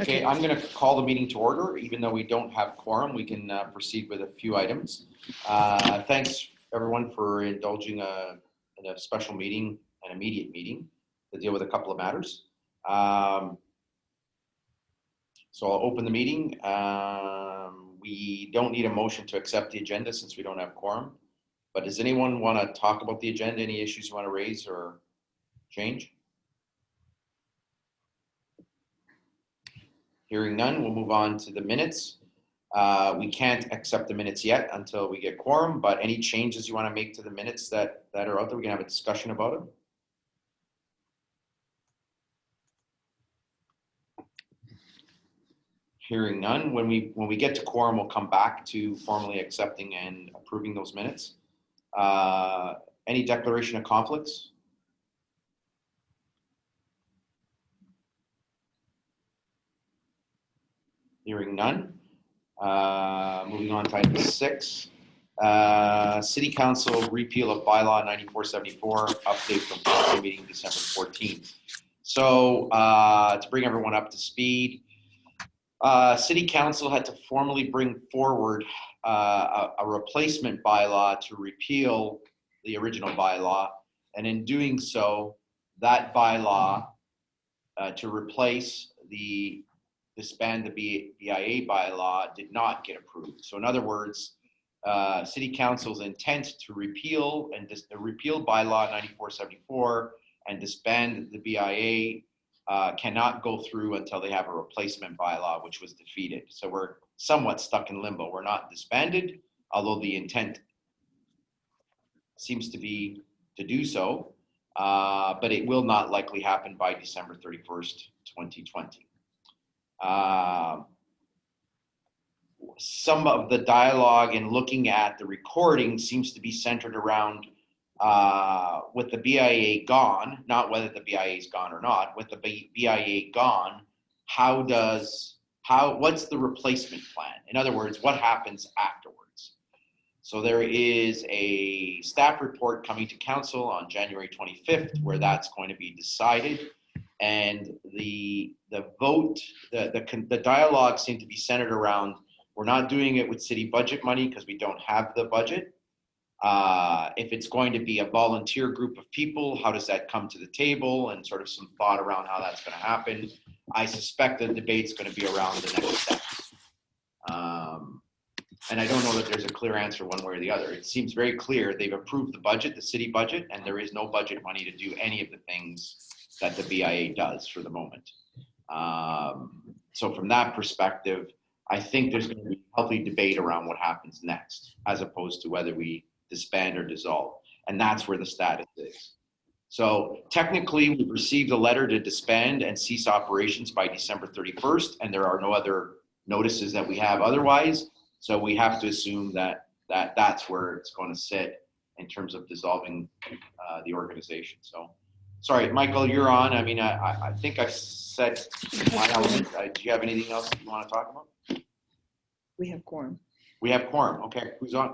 Okay, I'm going to call the meeting to order. Even though we don't have quorum, we can proceed with a few items. Thanks, everyone, for indulging in a special meeting, an immediate meeting, to deal with a couple of matters. So I'll open the meeting. We don't need a motion to accept the agenda since we don't have quorum. But does anyone want to talk about the agenda? Any issues you want to raise or change? Hearing none, we'll move on to the minutes. We can't accept the minutes yet until we get quorum, but any changes you want to make to the minutes that are out there, we can have a discussion about them. Hearing none, when we get to quorum, we'll come back to formally accepting and approving those minutes. Any declaration of conflicts? Hearing none. Moving on to item 6. City Council repeal of bylaw 9474, update from council meeting December 14th. So to bring everyone up to speed, City Council had to formally bring forward a replacement bylaw to repeal the original bylaw, and in doing so, that bylaw to replace the disband the BIA bylaw did not get approved. So in other words, City Council's intent to repeal bylaw 9474 and disband the BIA cannot go through until they have a replacement bylaw, which was defeated. So we're somewhat stuck in limbo. We're not disbanded, although the intent seems to be to do so, but it will not likely happen by December 31st, 2020. Some of the dialogue and looking at the recording seems to be centered around with the BIA gone, not whether the BIA is gone or not, with the BIA gone, what's the replacement plan? In other words, what happens afterwards? So there is a staff report coming to council on January 25th where that's going to be decided. And the vote, the dialogue seemed to be centered around, we're not doing it with city budget money because we don't have the budget. If it's going to be a volunteer group of people, how does that come to the table, and sort of some thought around how that's going to happen. I suspect the debate's going to be around the next steps. And I don't know that there's a clear answer one way or the other. It seems very clear they've approved the budget, the city budget, and there is no budget money to do any of the things that the BIA does for the moment. So from that perspective, I think there's going to be a healthy debate around what happens next, as opposed to whether we disband or dissolve. And that's where the status is. So technically, we've received a letter to disband and cease operations by December 31st, and there are no other notices that we have otherwise. So we have to assume that that's where it's going to sit in terms of dissolving the organization. So, sorry, Michael, you're on. I mean, I think I've said my element. Do you have anything else that you want to talk about? We have quorum. We have quorum. Okay, who's on?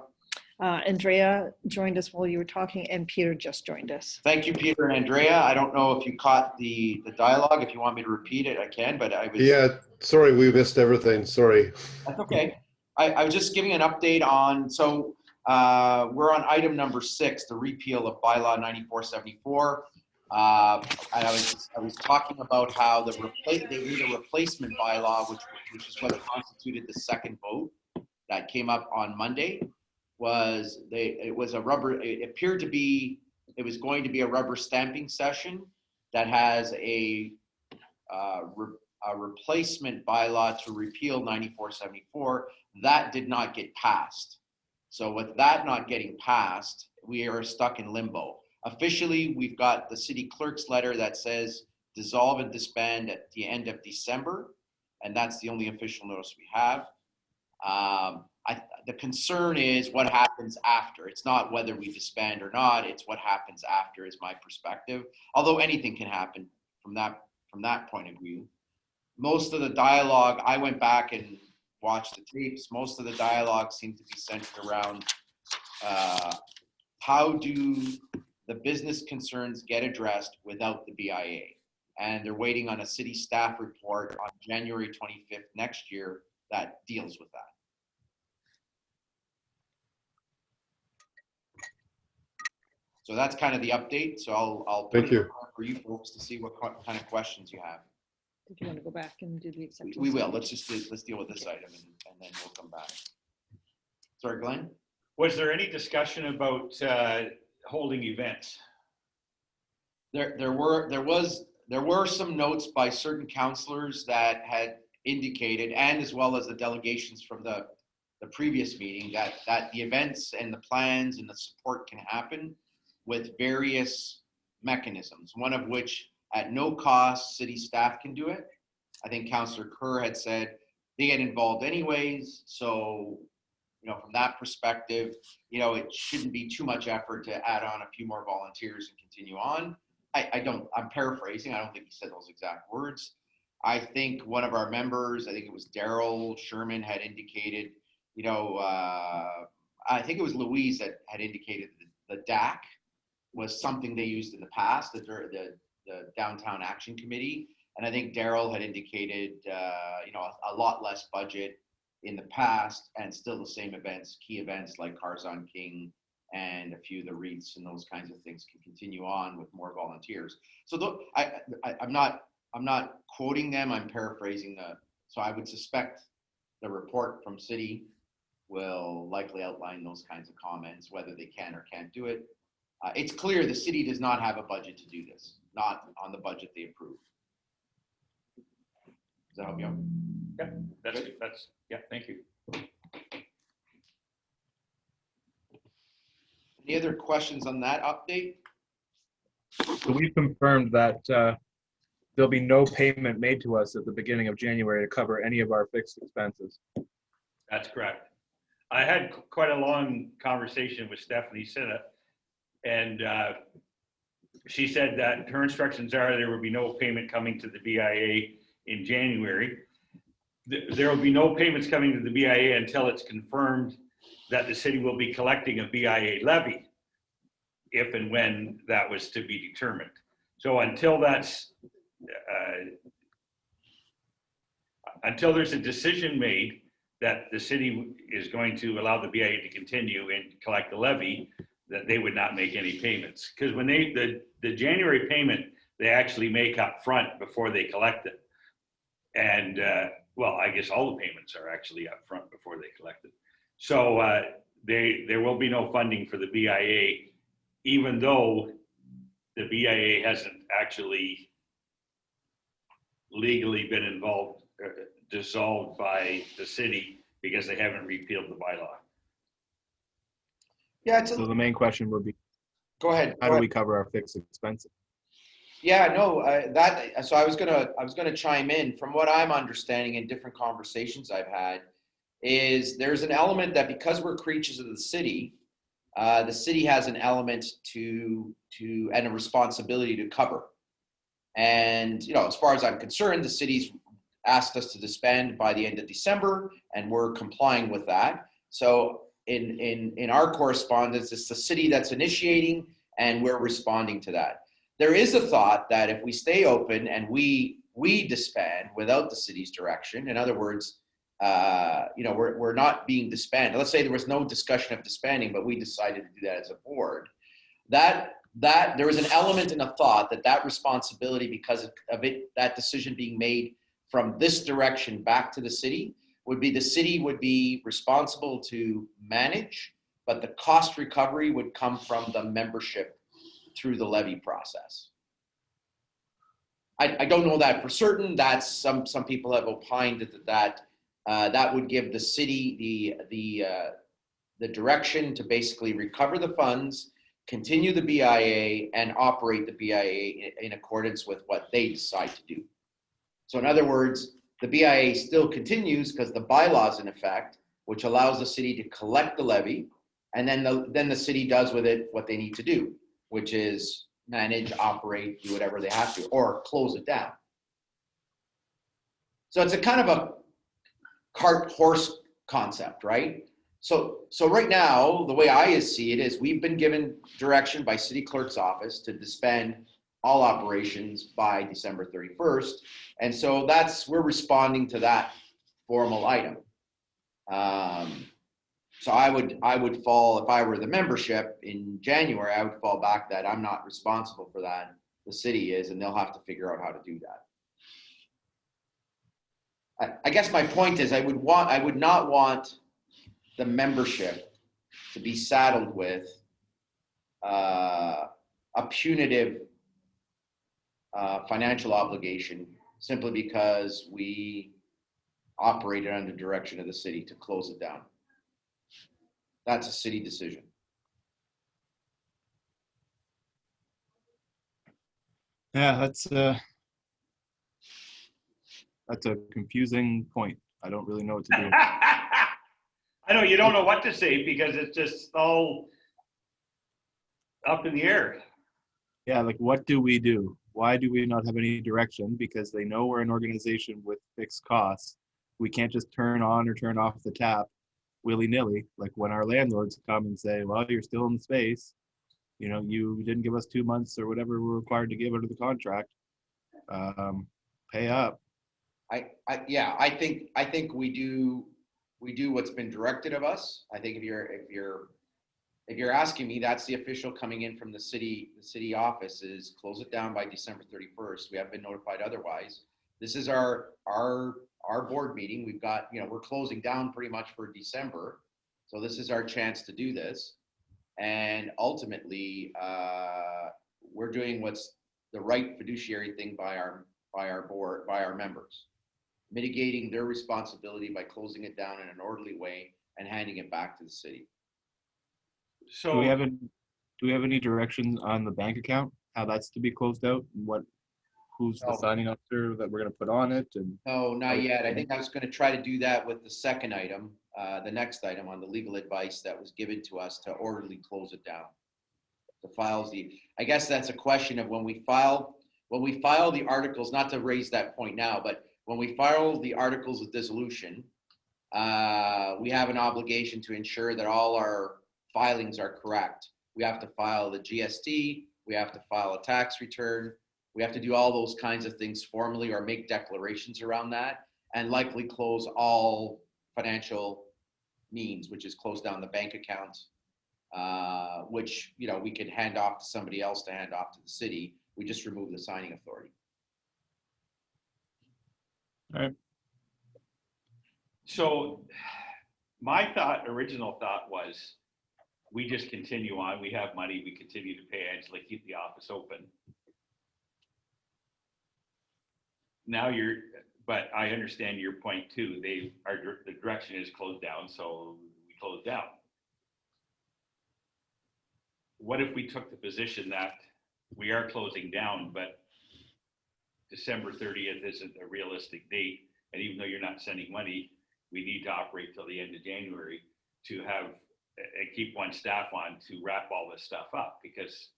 Andrea joined us while you were talking, and Peter just joined us. Thank you, Peter and Andrea. I don't know if you caught the dialogue. If you want me to repeat it, I can, but I was... Yeah, sorry, we missed everything. Sorry. That's okay. I was just giving an update on, so we're on item number 6, the repeal of bylaw 9474. And I was talking about how they need a replacement bylaw, which is what constituted the second vote that came up on Monday. It was going to be a rubber stamping session that has a replacement bylaw to repeal 9474. That did not get passed. So with that not getting passed, we are stuck in limbo. Officially, we've got the city clerk's letter that says dissolve and disband at the end of December, and that's the only official notice we have. The concern is what happens after. It's not whether we disband or not, it's what happens after is my perspective. Although anything can happen from that point of view. Most of the dialogue, I went back and watched the tapes, most of the dialogue seemed to be centered around how do the business concerns get addressed without the BIA? and they're waiting on a city staff report on January 25th next year that deals with that. So that's kind of the update. So I'll put Thank it you. on for you folks to see what kind of questions you have. Did you want to go back and do the acceptance? We will. Let's deal with this item and then we'll come back. Sorry, Glenn? Was there any discussion about holding events? There were some notes by certain councillors that had indicated, and as well as the delegations from the previous meeting, that the events and the plans and the support can happen with various mechanisms, one of which at no cost city staff can do it. I think Councillor Kerr had said they get involved anyways, so from that perspective, it shouldn't be too much effort to add on a few more volunteers and continue on. I'm paraphrasing, I don't think he said those exact words. I think one of our members, I think it was Daryl Sherman, had indicated, I think it was Louise that had indicated the DAC was something they used in the past, the Downtown Action Committee. And I think Daryl had indicated, a lot less budget in the past and still the same events, key events like Cars on King and a few of the wreaths and those kinds of things can continue on with more volunteers. So I'm not quoting them, I'm paraphrasing so I would suspect the report from City will likely outline those kinds of comments, whether they can or can't do it. It's clear the city does not have a budget to do this, not on the budget they approved. Does that help you out? Yeah, that's yeah, thank you. Any other questions on that update? So we've confirmed that there'll be no payment made to us at the beginning of January to cover any of our fixed expenses. That's correct. I had quite a long conversation with Stephanie Sinnott, and she said that her instructions are there will be no payment coming to the BIA in January. There will be no payments coming to the BIA until it's confirmed that the city will be collecting a BIA levy, if and when that was to be determined. So until that's, until there's a decision made that the city is going to allow the BIA to continue and collect the levy, that they would not make any payments. Because when the January payment, they actually make up front before they collect it. And well, I guess all the payments are actually up front before they collect it. So there will be no funding for the BIA, even though the BIA hasn't actually legally been involved, dissolved by the city, because they haven't repealed the bylaw. Yeah, So the main question would be, go ahead. how do we cover our fixed expenses? Yeah, no, so I was gonna chime in. From what I'm understanding in different conversations I've had, is there's an element that because we're creatures of the city has an element to and a responsibility to cover. And as far as I'm concerned, the city's asked us to disband by the end of December, and we're complying with that. So in our correspondence, it's the city that's initiating, and we're responding to that. There is a thought that if we stay open and we disband without the city's direction, in other words, we're not being disbanded. Let's say there was no discussion of disbanding, but we decided to do that as a board. That there was an element in a thought that responsibility, because of it, that decision being made from this direction back to the city, the city would be responsible to manage, but the cost recovery would come from the membership through the levy process. I don't know that for certain. That's some people have opined that would give the city the direction to basically recover the funds, continue the BIA, and operate the BIA in accordance with what they decide to do. So in other words, the BIA still continues because the bylaws in effect, which allows the city to collect the levy, and then the city does with it what they need to do, which is manage, operate, do whatever they have to, or close it down. So it's a kind of a cart horse concept, right? So right now, the way I see it is we've been given direction by city clerk's office to disband all operations by December 31st. And so we're responding to that formal item. So I would fall, if I were the membership in January, I would fall back that I'm not responsible for that. The city is, and they'll have to figure out how to do that. I guess my point is I would not want the membership to be saddled with a punitive financial obligation simply because we operated under direction of the city to close it down. That's a city decision. Yeah, that's a confusing point. I don't really know what to do. I know you don't know what to say because it's just all up in the air. Yeah, like what do we do? Why do we not have any direction? Because they know we're an organization with fixed costs. We can't just turn on or turn off the tap willy-nilly. Like when our landlords come and say, well, you're still in the space. You know, you didn't give us 2 months or whatever we're required to give under the contract. Pay up. I think we do what's been directed of us. I think if you're asking me, that's the official coming in from the city office is close it down by December 31st. We haven't been notified otherwise. This is our board meeting. We've got, we're closing down pretty much for December. So this is our chance to do this. And ultimately, we're doing what's the right fiduciary thing by our board, by our members, mitigating their responsibility by closing it down in an orderly way and handing it back to the city. So Do we have any directions on the bank account? How that's to be closed out? And who's the No. signing officer that we're going to put on it? And No, not yet. I think I was going to try to do that with the second item, the next item on the legal advice that was given to us to orderly close it down. I guess that's a question of when we file the articles, not to raise that point now, but when we file the articles of dissolution, we have an obligation to ensure that all our filings are correct. We have to file the GST, we have to file a tax return, we have to do all those kinds of things formally or make declarations around that, and likely close all financial means, which is close down the bank account, which we could hand off to somebody else to hand off to the city. We just remove the signing authority. all right. So my original thought was we just continue on. We have money. We continue to pay Angela, keep the office open. Now but I understand your point too. The direction is closed down, so we close down. What if we took the position that we are closing down, but December 30th isn't a realistic date, and even though you're not sending money, we need to operate till the end of January to have and keep one staff on to wrap all this stuff up? Because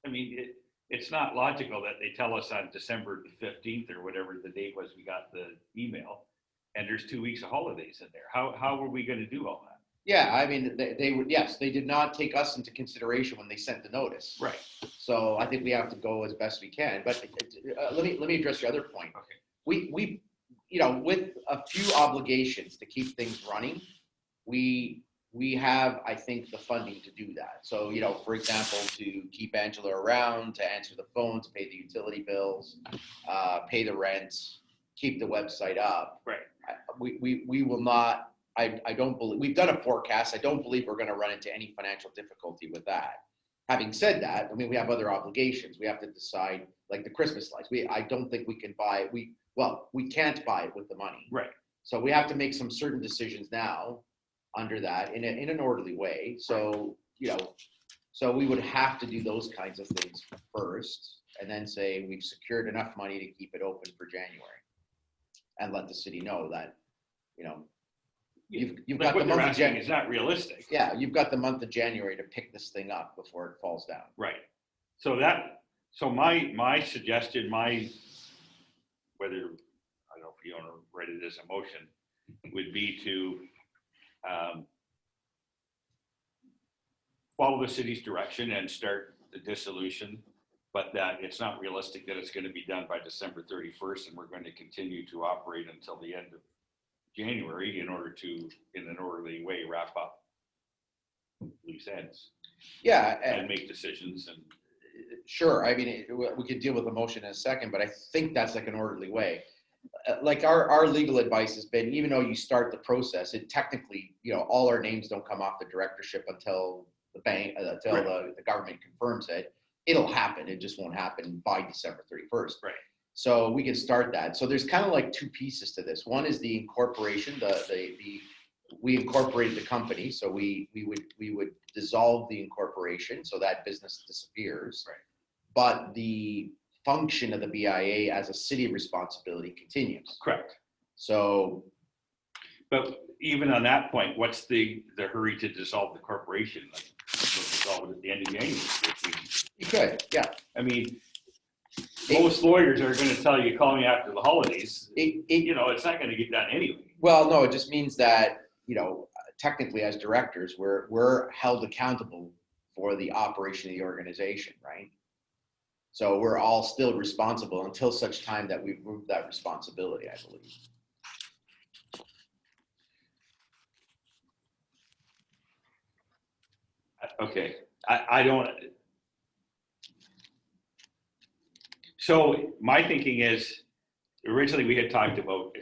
I mean, it's not logical that they tell us on December the 15th or whatever the date was we got the email, and there's 2 weeks of holidays in there. How are we going to do all that? Yeah, I mean, they did not take us into consideration when they sent the notice. Right. So I think we have to go as best we can. But let me address your other point. Okay. We with a few obligations to keep things running, we have, I think, the funding to do that. So, for example, to keep Angela around, to answer the phones, pay the utility bills, pay the rent, keep the website up. Right. We will not. I don't believe we've done a forecast. I don't believe we're going to run into any financial difficulty with that. Having said that, I mean, we have other obligations. We have to decide, like the Christmas lights. I don't think we can buy. We can't buy it with the money. Right. So we have to make some certain decisions now under that in an orderly way. So so we would have to do those kinds of things first, and then say we've secured enough money to keep it open for January, and let the city know that You've got the month of January. It's not realistic. Yeah, you've got the month of January to pick this thing up before it falls down. Right. So my suggestion, whether, I don't know if you want to write it as a motion, would be to follow the city's direction and start the dissolution but that it's not realistic that it's going to be done by December 31st, and we're going to continue to operate until the end of January in order to, in an orderly way, wrap up loose ends Yeah, and make decisions. And sure. I mean, we could deal with the motion in a second, but I think that's like an orderly way. Like our legal advice has been, even though you start the process, it technically, all our names don't come off the directorship until the bank, until Right. the government confirms it. It'll happen. It just won't happen by December 31st. Right. So we can start that. So there's kind of like two pieces to this. One is the incorporation, we incorporated the company, so we would dissolve the incorporation, so that business disappears. Right. But the function of the BIA as a city responsibility continues. correct. So But even on that point, what's the hurry to dissolve the corporation? Like, we'll dissolve it at the end of January. you could, yeah. I mean, most lawyers are going to tell you, call me after the holidays. It's not going to get done anyway. Well, no, it just means that, technically as directors, we're held accountable for the operation of the organization, right? So we're all still responsible until such time that we've moved that responsibility, I believe. Okay, I don't. So my thinking is, originally we had talked about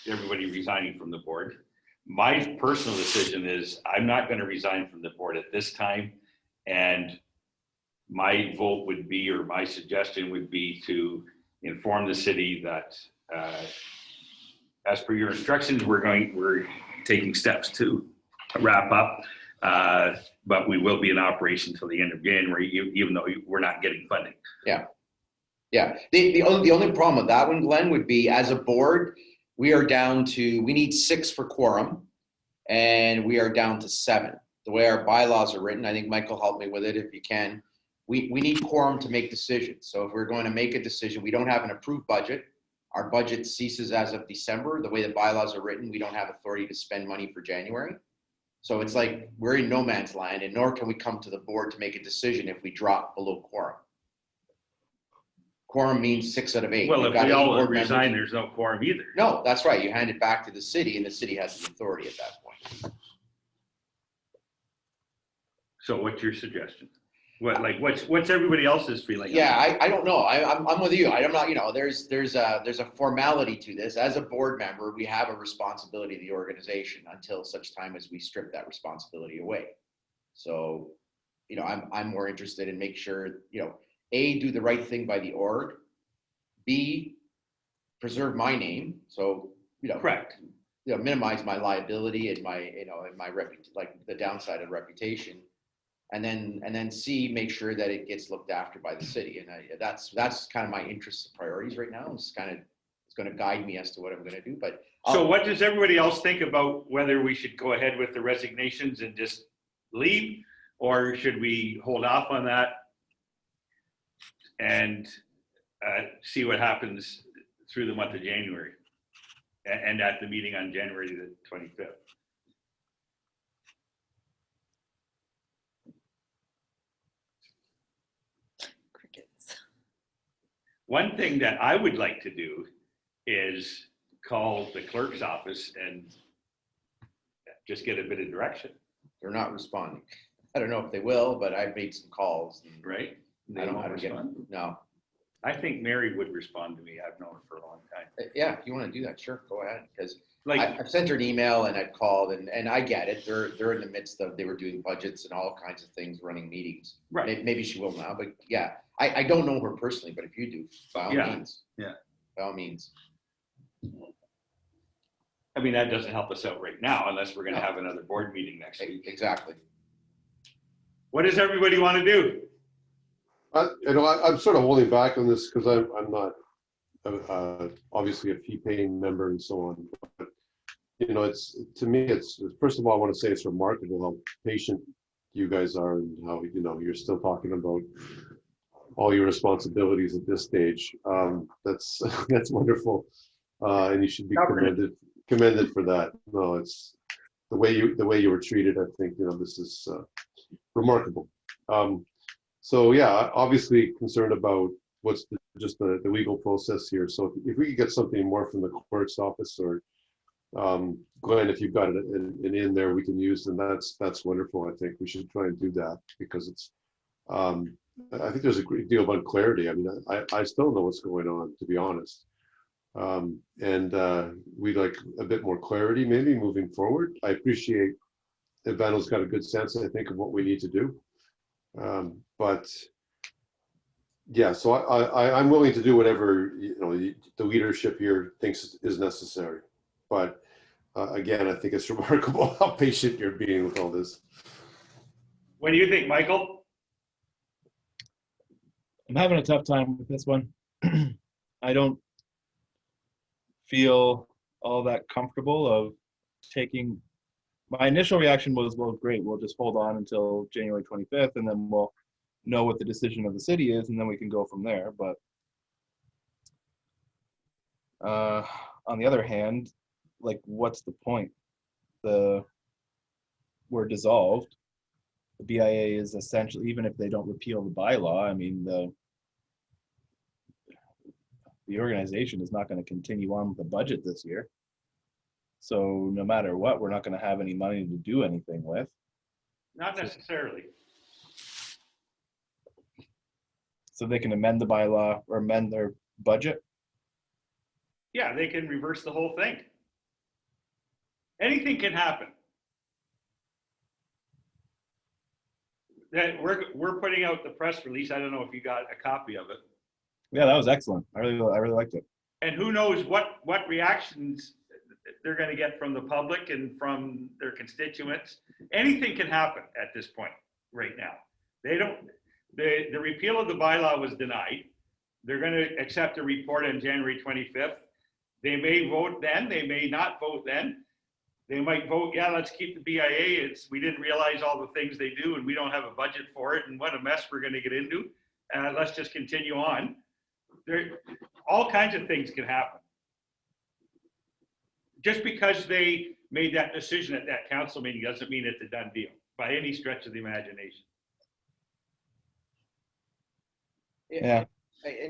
everybody resigning from the board. My personal decision is I'm not going to resign from the board at this time. And my vote would be, or my suggestion would be, to inform the city that as per your instructions, we're taking steps to wrap up. But we will be in operation till the end of January, even though we're not getting funding. Yeah. The only problem with that one, Glenn, would be as a board, we need 6 for quorum, and we are down to 7. The way our bylaws are written, I think Michael help me with it if you can. We need quorum to make decisions. So if we're going to make a decision, we don't have an approved budget. Our budget ceases as of December. The way the bylaws are written, we don't have authority to spend money for January. So it's like we're in no man's land, and nor can we come to the board to make a decision if we drop below quorum. Quorum means 6 out of 8. Well, We've if got we 8 all board resign, members. there's no quorum either. No, that's right. You hand it back to the city, and the city has the authority at that point. So what's your suggestion? What's everybody else's feeling? Yeah, I don't know. I'm with you. I'm not. There's a formality to this. As a board member, we have a responsibility to the organization until such time as we strip that responsibility away. So, I'm more interested in make sure A, do the right thing by the org. B, preserve my name. So Correct. minimize my liability and my the downside of reputation. And then C, make sure that it gets looked after by the city. And that's kind of my interests and priorities right now. It's going to guide me as to what I'm going to do. But So what does everybody else think about whether we should go ahead with the resignations and just leave, or should we hold off on that and see what happens through the month of January and at the meeting on January the 25th? Crickets. One thing that I would like to do is call the clerk's office and just get a bit of direction, they're not responding. I don't know if they will, but I've made some calls. And right? I don't get no. I think Mary would respond to me. I've known her for a long time. Yeah, if you want to do that, sure, go ahead. Because Like, I've sent her an email and I've called, and I get it. They're in the midst of, they were doing budgets and all kinds of things, running meetings. right. Maybe she will now, but yeah, I don't know her personally, but if you do, by all Yeah, means. yeah. By all means. I mean, that doesn't help us out right now unless we're going to have another board meeting next week. Exactly. What does everybody want to do? I'm sort of holding back on this because I'm not obviously a fee-paying member and so on. But, it's, to me, it's, first of all, I want to say it's remarkable how patient you guys are and how, you're still talking about all your responsibilities at this stage. That's wonderful. And you should be commended for that. No, it's the way you were treated. I think, this is remarkable. So yeah, obviously concerned about what's just the legal process here. So if we could get something more from the clerk's office, or Glenn, if you've got an in there we can use, then that's wonderful. I think we should try and do that, because it's I think there's a great deal of unclarity. I mean, I still don't know what's going on, to be honest. And we'd like a bit more clarity maybe moving forward. I appreciate Ivano's got a good sense, I think, of what we need to do. But yeah, so I'm willing to do whatever, the leadership here thinks is necessary. But again, I think it's remarkable how patient you're being with all this. What do you think, Michael? I'm having a tough time with this one. I don't feel all that comfortable of taking. My initial reaction was, well, great, we'll just hold on until January 25th, and then we'll know what the decision of the city is, and then we can go from there. But on the other hand, like, what's the point? We're dissolved. The BIA is essentially, even if they don't repeal the bylaw, I mean, the organization is not going to continue on with the budget this year. So no matter what, we're not going to have any money to do anything with. Not necessarily. So they can amend the bylaw or amend their budget. Yeah, they can reverse the whole thing. Anything can happen. That we're putting out the press release. I don't know if you got a copy of it. Yeah, that was excellent. I really liked it. And who knows what reactions they're going to get from the public and from their constituents. Anything can happen at this point right now. The repeal of the bylaw was denied. They're going to accept a report on January 25th. They may vote then, they may not vote then. They might vote, yeah, let's keep the BIA. We didn't realize all the things they do, and we don't have a budget for it, and what a mess we're going to get into. Let's just continue on. All kinds of things can happen. Just because they made that decision at that council meeting doesn't mean it's a done deal by any stretch of the imagination. Yeah.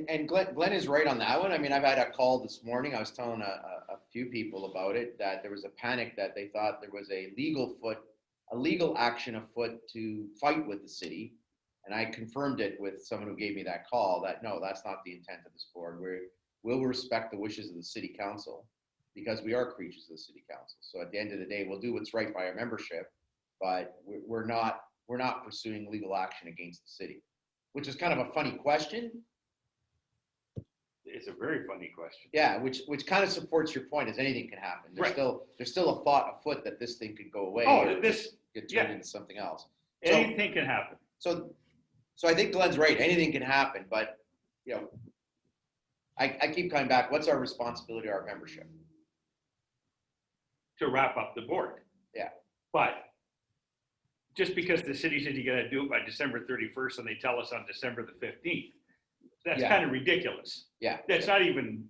And Glenn is right on that one. I mean, I've had a call this morning. I was telling a few people about it, that there was a panic that they thought there was a legal action afoot to fight with the city. And I confirmed it with someone who gave me that call, that no, that's not the intent of this board. We'll respect the wishes of the city council, because we are creatures of the city council. So at the end of the day, we'll do what's right by our membership, but we're not pursuing legal action against the city, which is kind of a funny question. It's a very funny question. Yeah, which kind of supports your point, is anything can happen. There's Right. still a thought afoot that this thing could go away. Oh, or this, get yeah. turned into something else. anything can happen. So I think Glenn's right. Anything can happen, but I keep coming back. What's our responsibility to our membership? To wrap up the board. Yeah. But just because the city says you gotta do it by December 31st and they tell us on December the 15th, that's Yeah. kind of ridiculous. Yeah. That's not even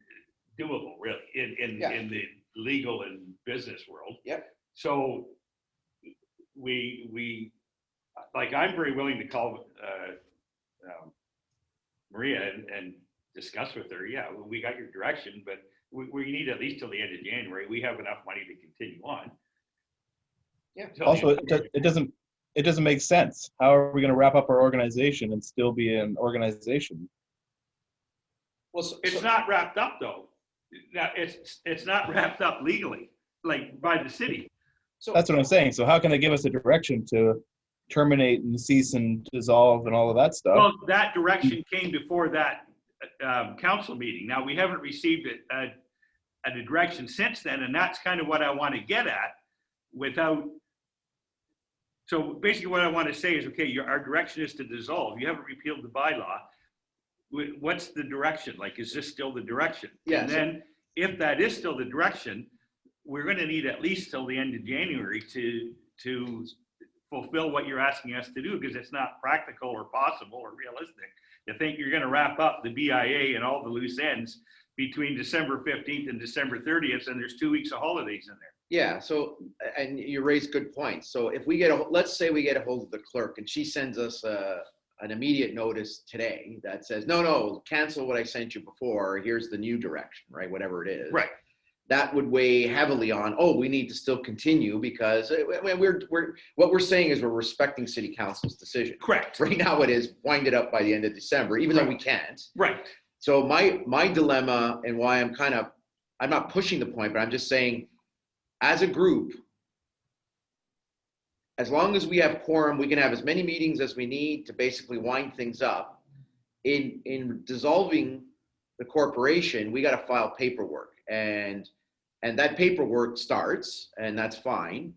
doable, really, in Yeah. the legal and business world. Yep. So we like, I'm very willing to call Maria and discuss with her. Yeah, we got your direction, but we need at least till the end of January. We have enough money to continue on. Yeah. Also, it doesn't make sense. How are we going to wrap up our organization and still be an organization? Well, It's not wrapped up though. Now, it's not wrapped up legally, like by the city. so That's what I'm saying. So how can they give us a direction to terminate and cease and dissolve and all of that stuff? Well, that direction came before that council meeting. Now, we haven't received a direction since then, and that's kind of what I want to get at without. So basically what I want to say is, okay, our direction is to dissolve. You haven't repealed the bylaw. What's the direction? Like, is this still the direction? Yeah, And then if that is still the direction, we're going to need at least till the end of January to fulfill what you're asking us to do, because it's not practical or possible or realistic to think you're going to wrap up the BIA and all the loose ends between December 15th and December 30th, and there's 2 weeks of holidays in there. yeah, so, and you raise good points. So if let's say we get a hold of the clerk and she sends us a an immediate notice today that says, no, cancel what I sent you before. Here's the new direction, right? Whatever it is. Right. That would weigh heavily on, we need to still continue because what we're saying is we're respecting city council's decision. Correct. Right now it is wind it up by the end of December, even though we can't. Right. So my dilemma and why I'm not pushing the point, but I'm just saying, as a group, as long as we have quorum, we can have as many meetings as we need to basically wind things up. In dissolving the corporation, we got to file paperwork, and that paperwork starts, and that's fine.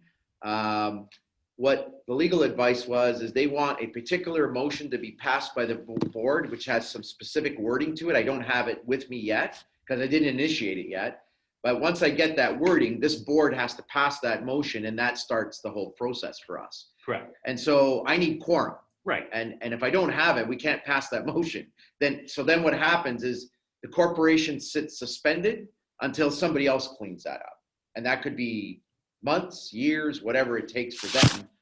What the legal advice is they want a particular motion to be passed by the board, which has some specific wording to it. I don't have it with me yet because I didn't initiate it yet. But once I get that wording, this board has to pass that motion, and that starts the whole process for us. Correct. And so I need quorum. Right. And if I don't have it, we can't pass that motion. Then what happens is the corporation sits suspended until somebody else cleans that up. And that could be months, years, whatever it takes for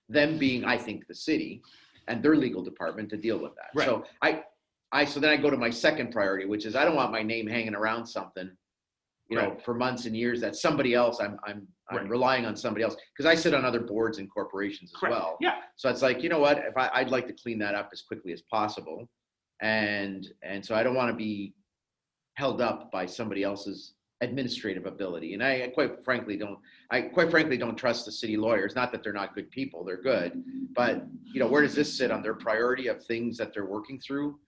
them being, I think, the city and their legal department to deal with that. Right. So so then I go to my second priority, which is I don't want my name hanging around something, Right. for months and years that somebody else, I'm Right. relying on somebody else because I sit on other boards and corporations as Correct. well. Yeah. So it's like, you know what, if I'd like to clean that up as quickly as possible. And so I don't want to be held up by somebody else's administrative ability. And I quite frankly don't trust the city lawyers. Not that they're not good people, they're good, but where does this sit on their priority of things that they're working through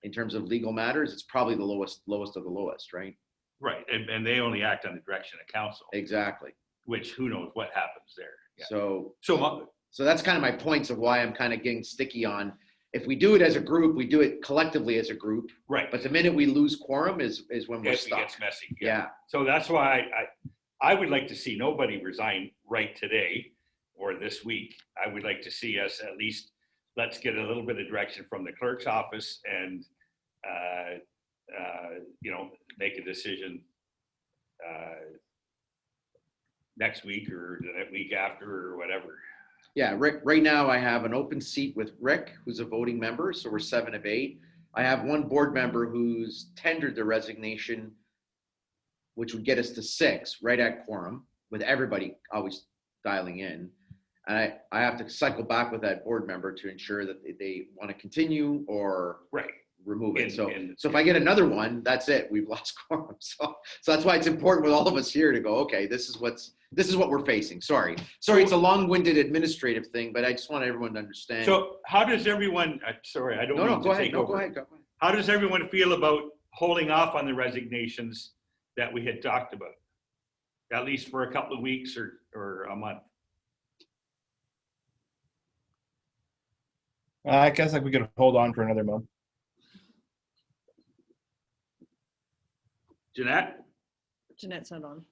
in terms of legal matters? It's probably the lowest of the lowest, right? Right. And they only act on the direction of council, Exactly. which who knows what happens there. Yeah. So So that's kind of my points of why I'm kind of getting sticky on, if we do it as a group, we do it collectively as a group, right. but the minute we lose quorum is when we're It stuck. gets messy. Yeah. So that's why I would like to see nobody resign right today or this week. I would like to see us at least, let's get a little bit of direction from the clerk's office and, make a decision next week or the week after or whatever. Yeah, Rick, right now I have an open seat with Rick, who's a voting member, so we're 7 of 8. I have one board member who's tendered the resignation, which would get us to 6, right at quorum, with everybody always dialing in. And I have to cycle back with that board member to ensure that they want to continue or Right. remove it. So And- if I get another one, that's it. We've lost quorum. So that's why it's important with all of us here to go, okay, this is what we're facing. Sorry, it's a long-winded administrative thing, but I just want everyone to understand. So how does everyone, sorry, I don't No, mean go to ahead. take No, over. go ahead. How does everyone feel about holding off on the resignations that we had talked about? At least for a couple of weeks or a month? I guess we could hold on for another month. Jeanette? Jeanette's not on.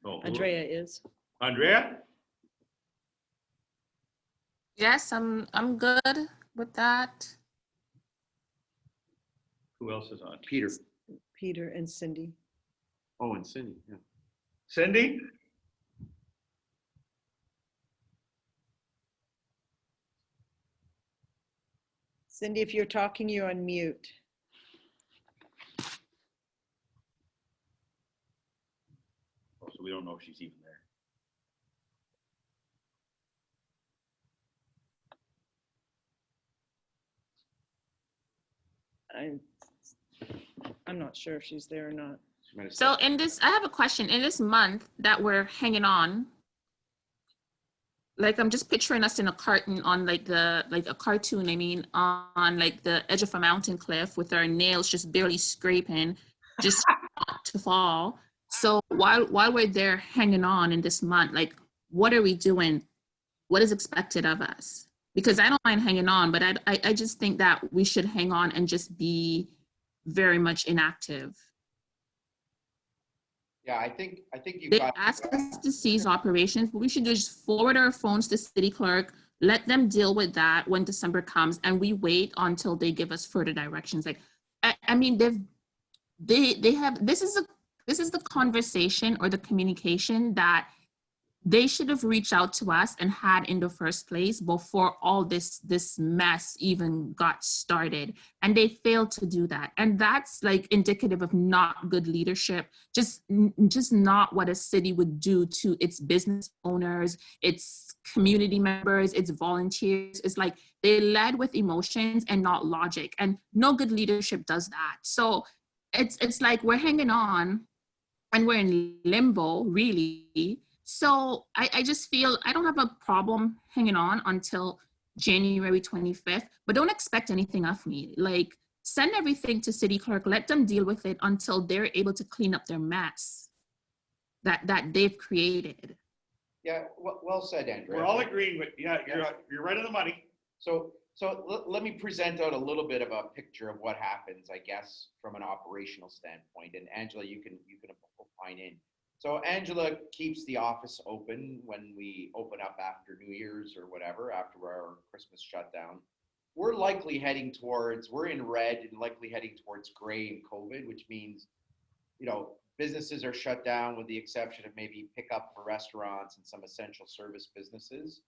Oh, who- Andrea is. Andrea? Yes, I'm good with that. Who else is on? Peter. Peter and Cindy. Oh, and Cindy. Yeah. Cindy? Cindy, if you're talking, you're on mute. Oh, so we don't know if she's even there. I'm not sure if she's there or not. She might have So stepped- I have a question. In this month that we're hanging on, like I'm just picturing us in a carton on like a cartoon, on like the edge of a mountain cliff with our nails just barely scraping, just not to fall. So while we're there hanging on in this month, like what are we doing? What is expected of us? Because I don't mind hanging on, but I just think that we should hang on and just be very much inactive. Yeah, I think you've They got. ask us to cease operations, but we should just forward our phones to city clerk, let them deal with that when December comes, and we wait until they give us further directions. Like, I mean, they have, this is the conversation or the communication that they should have reached out to us and had in the first place before all this mess even got started, and they failed to do that. And that's like indicative of not good leadership, just not what a city would do to its business owners, its community members, its volunteers. It's like they led with emotions and not logic, and no good leadership does that. So it's like we're hanging on and we're in limbo, really. So I just feel I don't have a problem hanging on until January 25th, but don't expect anything of me. Like, send everything to city clerk, let them deal with it until they're able to clean up their mess that they've created. Yeah, well said, Andrea. We're all agreeing with, yeah, you're right on the money. So let me present out a little bit of a picture of what happens, I guess, from an operational standpoint. And Angela, you can opine in. So Angela keeps the office open when we open up after New Year's or whatever, after our Christmas shutdown. We're likely heading towards, we're in red and likely heading towards gray in COVID, which means, you know, businesses are shut down with the exception of maybe pickup for restaurants and some essential service businesses.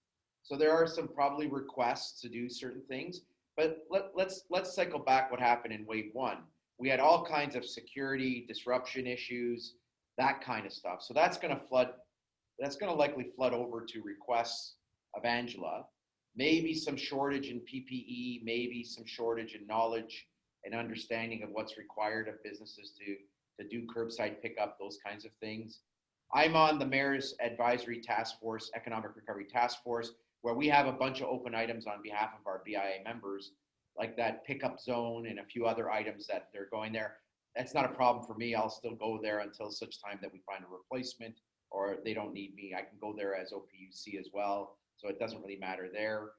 So there are some probably requests to do certain things, but let's cycle back what happened in wave one. We had all kinds of security disruption issues, that kind of stuff. So that's going to likely flood over to requests of Angela. Maybe some shortage in PPE, maybe some shortage in knowledge and understanding of what's required of businesses to do curbside pickup, those kinds of things. I'm on the Mayor's Advisory Task Force, Economic Recovery Task Force, where we have a bunch of open items on behalf of our BIA members, like that pickup zone and a few other items that they're going there. That's not a problem for me. I'll still go there until such time that we find a replacement or they don't need me. I can go there as OPUC as well, so it doesn't really matter there.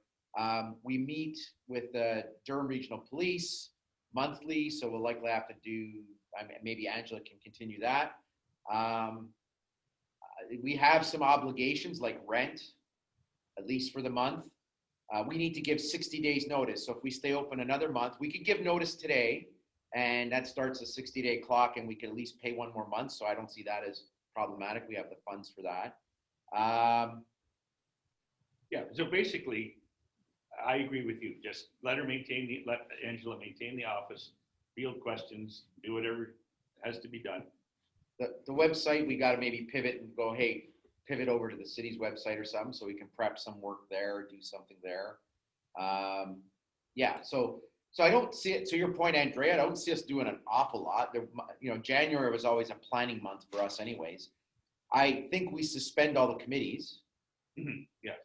We meet with the Durham Regional Police monthly, so we'll likely have to do, maybe Angela can continue that. We have some obligations like rent, at least for the month. We need to give 60 days notice. So if we stay open another month, we could give notice today and that starts a 60-day clock and we can at least pay one more month. So I don't see that as problematic. We have the funds for that. Yeah, so basically, I agree with you. Just let Angela maintain the office, field questions, do whatever has to be done. The website, we got to maybe pivot and go, hey, pivot over to the city's website or something so we can prep some work there, do something there. Yeah, so I don't see it, to your point, Andrea, I don't see us doing an awful lot. There, you know, January was always a planning month for us anyways. I think we suspend all the committees. Yeah.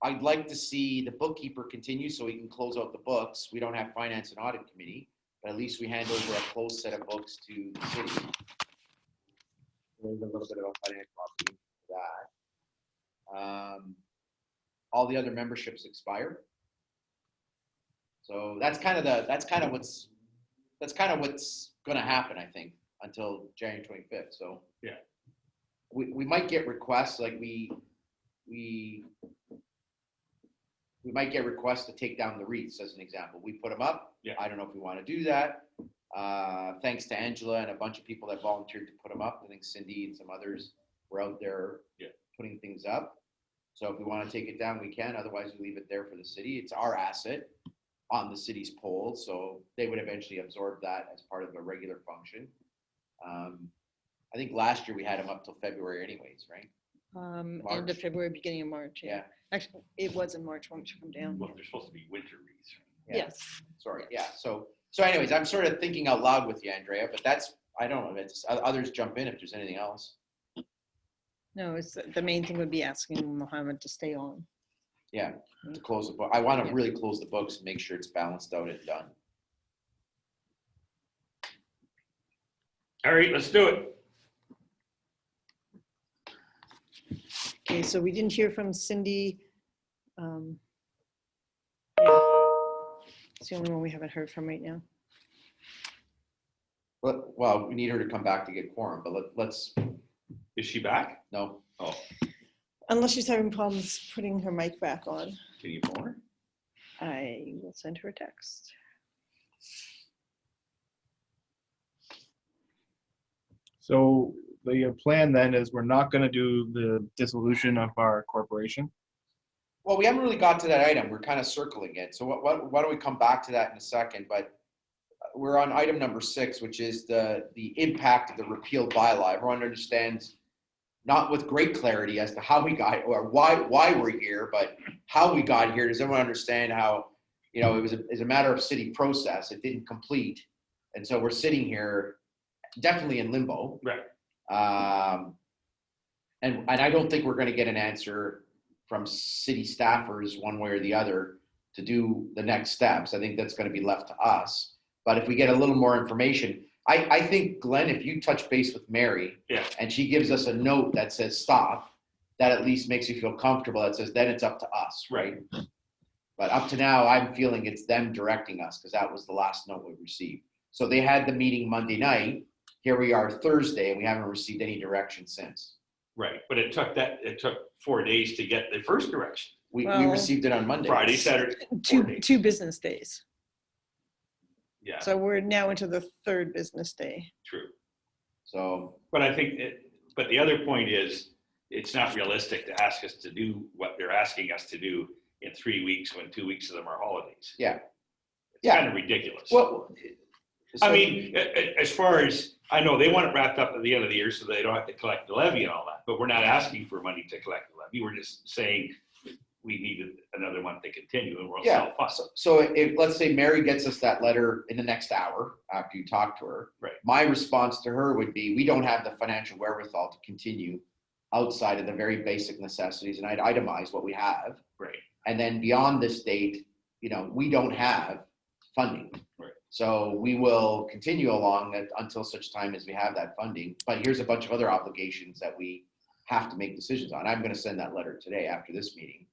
I'd like to see the bookkeeper continue so we can close out the books. We don't have finance and audit committee, but at least we hand over a closed set of books to the city. There's a little bit of a financial opportunity for that. All the other memberships expire. So that's kind of what's going to happen, I think, until January 25th. So yeah, we might get requests, like we might get requests to take down the REITs as an example. We put them up. Yeah. I don't know if we want to do that. Thanks to Angela and a bunch of people that volunteered to put them up. I think Cindy and some others were out there putting things up. So if we want to take it down, we can. Otherwise, we leave it there for the city. It's our asset on the city's poll, so they would eventually absorb that as part of a regular function. I think last year we had them up till February anyways, right? End of February, beginning of March. Yeah. Actually, it was in March when it come down. well, they're supposed to be winter REITs. Yeah. Yes. Sorry. Yeah. So anyways, I'm sort of thinking out loud with you, Andrea, but that's, I don't know, it's others jump in if there's anything else. No, it's the main thing would be asking Mohammed to stay on. Yeah. To close the book. I want to really close the books and make sure it's balanced out and done. All right, let's do it. Okay, so we didn't hear from Cindy. Yeah. It's the only one we haven't heard from right now. But, well, we need her to come back to get quorum, but let's, Is she back? no. Oh, Unless she's having problems putting her mic back on. can you phone her? I will send her a text. So the plan then is we're not going to do the dissolution of our corporation. Well, we haven't really got to that item. We're kind of circling it. So why don't we come back to that in a second? But we're on item number 6, which is the impact of the repealed bylaw. Everyone understands, not with great clarity as to how we got, or why we're here, but how we got here. Does everyone understand how, it was a matter of city process. It didn't complete. And so we're sitting here definitely in limbo. Right. And I don't think we're going to get an answer from city staffers one way or the other to do the next steps. I think that's going to be left to us. But if we get a little more information, I think, Glenn, if you touch base with Mary, Yeah. and she gives us a note that says stop, that at least makes you feel comfortable. It says then it's up to us, right? But up to now, I'm feeling it's them directing us, because that was the last note we received. So they had the meeting Monday night. Here we are Thursday, and we haven't received any direction since. Right, but it took 4 days to get the first direction. We Well, received it on Monday. Friday, Saturday. 4 Two days. business days. Yeah, So we're now into the 3rd business day. true. So, But I think, but the other point is, it's not realistic to ask us to do what they're asking us to do in 3 weeks when 2 weeks of them are holidays. yeah. It's Yeah. kind of ridiculous. Well, I mean, as far as, I know they want it wrapped up at the end of the year so they don't have to collect the levy and all that, but we're not asking for money to collect the levy. We're just saying we needed another month to continue and we'll yeah. self-fund. So if, let's say Mary gets us that letter in the next hour after you talk to her. Right. My response to her would be, we don't have the financial wherewithal to continue outside of the very basic necessities, and I'd itemize what we have. Right. And then beyond this date, we don't have funding. Right. So we will continue along that until such time as we have that funding. But here's a bunch of other obligations that we have to make decisions on. I'm going to send that letter today after this meeting.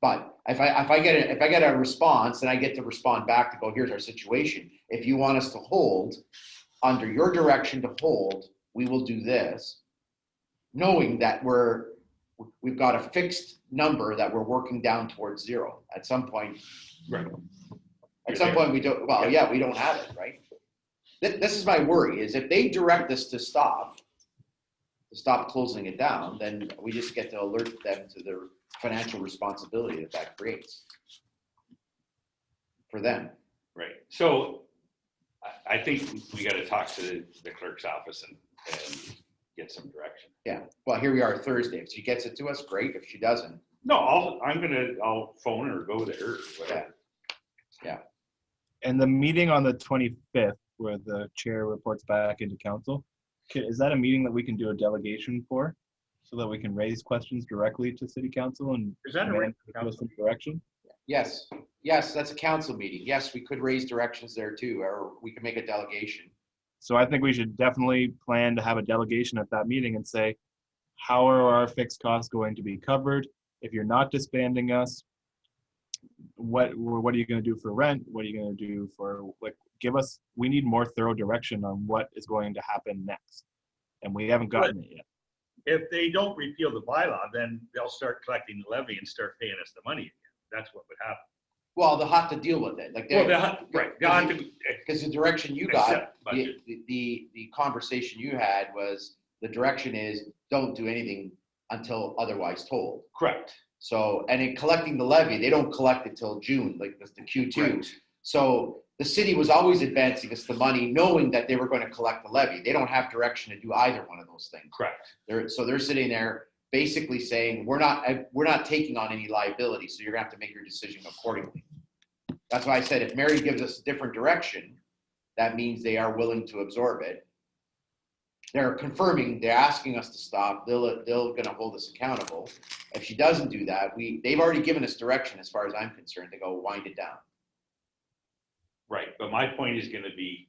But if I get a response, then I get to respond back to go, here's our situation. If you want us to hold, under your direction to hold, we will do this, knowing that we've got a fixed number that we're working down towards zero. At some point, Right. at some point we don't, well, yeah, we don't have it, right? This is my worry, is if they direct us to stop closing it down, then we just get to alert them to the financial responsibility that creates for them. Right. So I think we got to talk to the clerk's office and get some direction. Yeah, well, here we are Thursday. If she gets it to us, great. If she doesn't, No, I'll phone her or go there or whatever. And the meeting on the 25th, where the chair reports back into council, is that a meeting that we can do a delegation for? So that we can raise questions directly to city council and Is that a demand right? give us some direction? yes, that's a council meeting. Yes, we could raise directions there too, or we could make a delegation. So I think we should definitely plan to have a delegation at that meeting and say, how are our fixed costs going to be covered? If you're not disbanding us, what are you going to do for rent? What are you going to do for, we need more thorough direction on what is going to happen next. And we haven't gotten it yet. If they don't repeal the bylaw, then they'll start collecting the levy and start paying us the money again. That's what would happen. Well, they'll have to deal with it. Well, they'll have to Because the direction you got, accept budget. the conversation you had was, the direction is don't do anything until otherwise told. Correct. So, and in collecting the levy, they don't collect it till June, like the Q2. Right. So the city was always advancing us the money, knowing that they were going to collect the levy. They don't have direction to do either one of those things. Correct. They're sitting there basically saying, we're not taking on any liability, so you're gonna have to make your decision accordingly. That's why I said, if Mary gives us a different direction, that means they are willing to absorb it. They're confirming, they're asking us to stop, they're gonna hold us accountable. If she doesn't do that, they've already given us direction as far as I'm concerned to go wind it down. Right. But my point is going to be,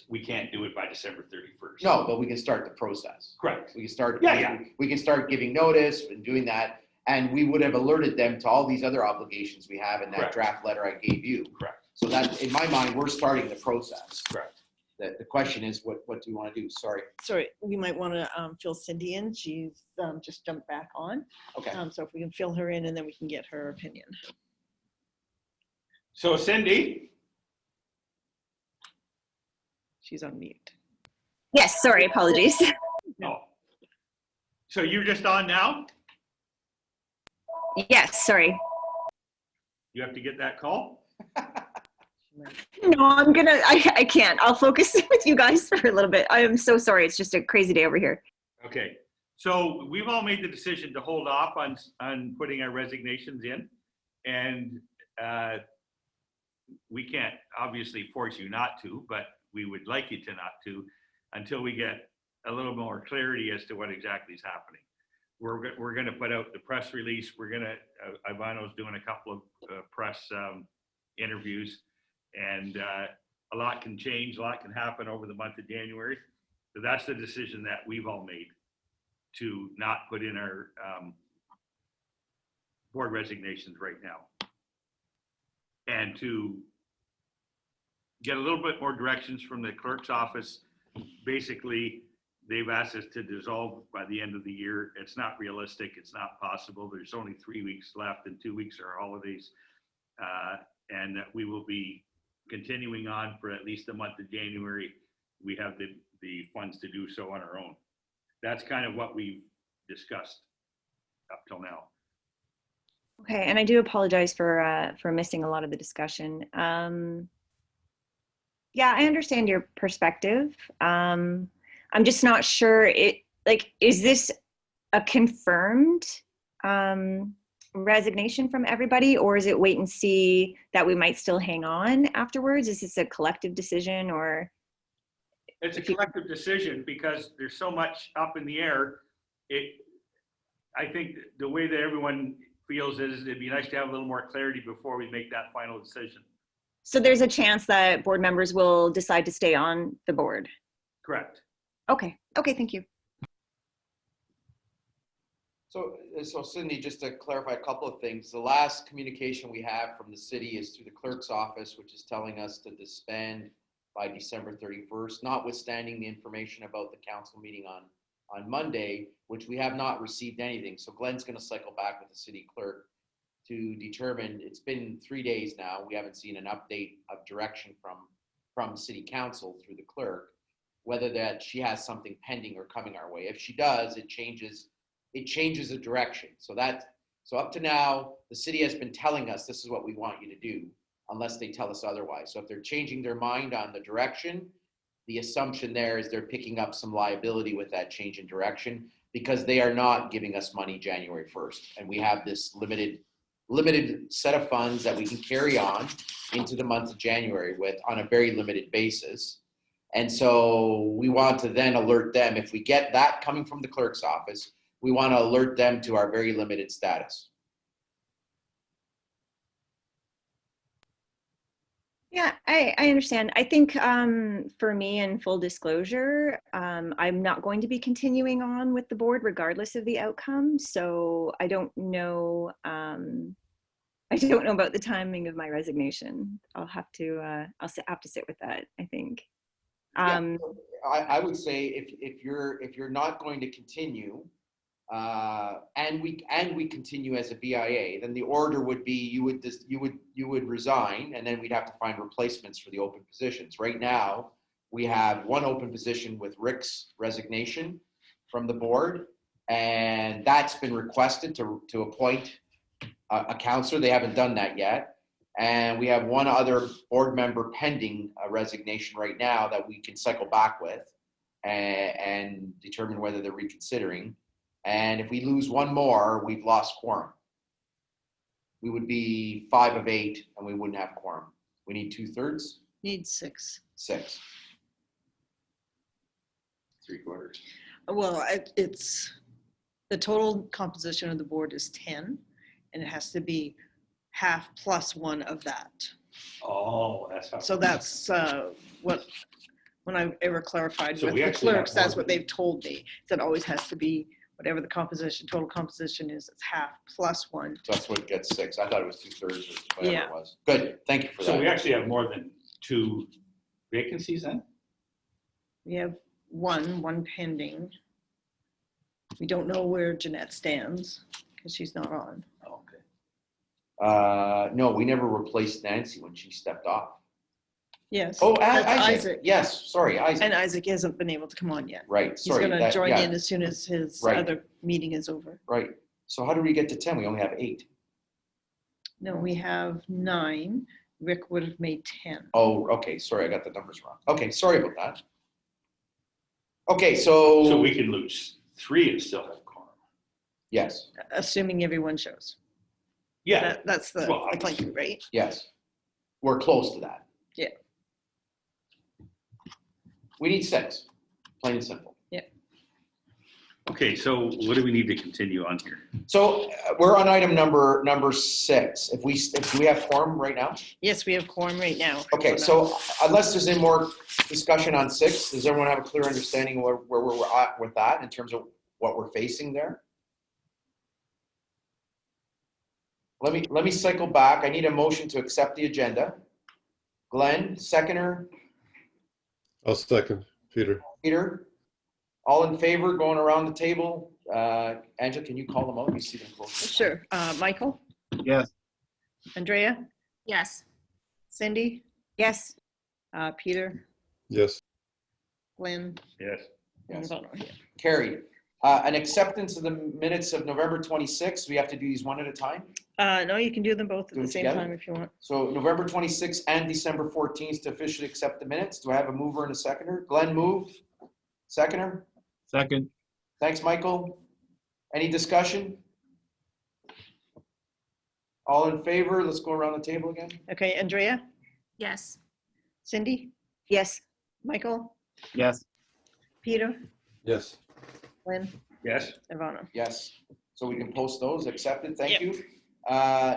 we can't do it by December 31st. No, but we can start the process. Correct. We can start, Yeah. we can start giving notice and doing that. And we would have alerted them to all these other obligations we have in that Correct. draft letter I gave you. Correct. So that, in my mind, we're starting the process. Correct. The question is, what do you want to do? Sorry. Sorry, we might want to fill Cindy in. She's just jumped back on. Okay. So if we can fill her in and then we can get her opinion. So Cindy, She's on mute. Yes, sorry, apologies. No. So you're just on now? Yes, sorry. You have to get that call? No, I can't. I'll focus with you guys for a little bit. I am so sorry. It's just a crazy day over here. Okay. So we've all made the decision to hold off on putting our resignations in. And we can't obviously force you not to, but we would like you to not to until we get a little more clarity as to what exactly is happening. We're going to put out the press release. We're going to, Ivano's doing a couple of press interviews, and a lot can change, a lot can happen over the month of January. So that's the decision that we've all made, to not put in our board resignations right now. And to get a little bit more directions from the clerk's office. Basically, they've asked us to dissolve by the end of the year. It's not realistic. It's not possible. There's only 3 weeks left and 2 weeks are holidays. And that we will be continuing on for at least the month of January. We have the funds to do so on our own. That's kind of what we've discussed up till now. Okay, and I do apologize for missing a lot of the discussion. Yeah, I understand your perspective. I'm just not sure is this a confirmed resignation from everybody, or is it wait and see that we might still hang on afterwards? Is this a collective decision, or? It's a collective decision because there's so much up in the air. I think the way that everyone feels is it'd be nice to have a little more clarity before we make that final decision. So there's a chance that board members will decide to stay on the board. Correct. Okay, thank you. So Cindy, just to clarify a couple of things, the last communication we have from the city is through the clerk's office, which is telling us to disband by December 31st, notwithstanding the information about the council meeting on Monday, which we have not received anything. So Glenn's going to cycle back with the city clerk to determine. It's been 3 days now. We haven't seen an update of direction from city council through the clerk, whether that she has something pending or coming our way. If she does, it changes the direction. So up to now, the city has been telling us this is what we want you to do, unless they tell us otherwise. So if they're changing their mind on the direction, the assumption there is they're picking up some liability with that change in direction, because they are not giving us money January 1st. And we have this limited set of funds that we can carry on into the month of January with on a very limited basis. And so we want to then alert them. If we get that coming from the clerk's office, we want to alert them to our very limited status. Yeah, I understand. I think for me, in full disclosure, I'm not going to be continuing on with the board regardless of the outcome. So I don't know. I don't know about the timing of my resignation. I'll have to sit with that, I think. Yeah, I would say if you're not going to continue, and we continue as a BIA, then the order would be you would resign, and then we'd have to find replacements for the open positions. Right now, we have one open position with Rick's resignation from the board, and that's been requested to appoint a counselor. They haven't done that yet, and we have one other board member pending a resignation right now that we can cycle back with and determine whether they're reconsidering. And if we lose one more, we've lost quorum. We would be 5 of 8, and we wouldn't have quorum. We need 2/3. Need 6. 6. 3/4. Well, it's the total composition of the board is 10, and it has to be half plus 1 of that. Oh, that's how. So that's what, when I ever clarified So with we the actually have clerks, that's more what they've told me. That always has to be whatever the total composition is, it's half plus 1. So that's what gets 6. I thought it was 2/3 or whatever Yeah. it was. Good. Thank you for So that. we actually have more than 2 vacancies then? We have one pending. We don't know where Jeanette stands because she's not on. Oh, okay. No, we never replaced Nancy when she stepped off. Yes. Oh, that's Isaac. Yes, sorry, Isaac. And Isaac hasn't been able to come on yet. Right, He's sorry. gonna that- join yeah, in as soon as his Right. other meeting is over. Right. So how did we get to 10? We only have 8. No, we have 9. Rick would have made 10. Oh, okay, sorry, I got the numbers wrong. Okay, sorry about that. Okay, so. So we can lose 3 and still have quorum. Yes, Assuming everyone shows. Yeah, That's the Well, the claim, right? yes. We're close to that. Yeah. We need 6, plain and simple. okay, so what do we need to continue on here? So we're on item number 6. If we have quorum right now? Yes, we have quorum right now. Okay, so unless there's any more discussion on 6, does everyone have a clear understanding where we're at with that in terms of what we're facing there? Let me cycle back. I need a motion to accept the agenda. Glenn, seconder, I'll second, Peter. Peter, all in favor, going around the table. Angela, can you call them out? You see them close. Sure. Michael, Yes. Andrea, Yes. Cindy, Yes. Peter, Yes. Glenn, Yes. and Yes. Ivana. Yeah. Carried. An acceptance of the minutes of November 26th. We have to do these one at a time. No, you can do them both at Do the them same together? time if you want. So November 26th and December 14th to officially accept the minutes. Do I have a mover and a seconder? Glenn moved. Seconder? Second. Thanks, Michael. Any discussion? All in favor? Let's go around the table again. Okay, Andrea, Yes. Cindy, Yes. Michael, Yes. Peter, Yes. Glenn, Yes, Ivana. Yes. So we can post those. Accepted. Thank Yep. you.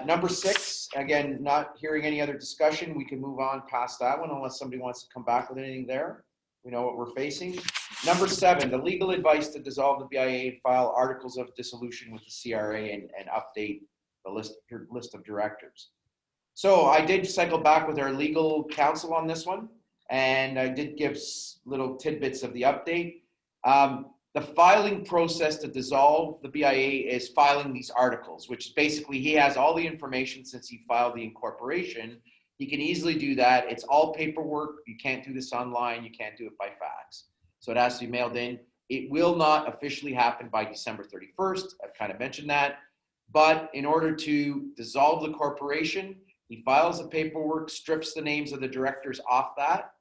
Number 6, again, not hearing any other discussion. We can move on past that one unless somebody wants to come back with anything there. We know what we're facing. Number 7, the legal advice to dissolve the BIA and file articles of dissolution with the CRA and update the list of directors. So I did cycle back with our legal counsel on this one, and I did give little tidbits of the update. The filing process to dissolve the BIA is filing these articles, which is basically he has all the information since he filed the incorporation. He can easily do that. It's all paperwork. You can't do this online. You can't do it by fax. So it has to be mailed in. It will not officially happen by December 31st. I've kind of mentioned that. But in order to dissolve the corporation, he files the paperwork, strips the names of the directors off that,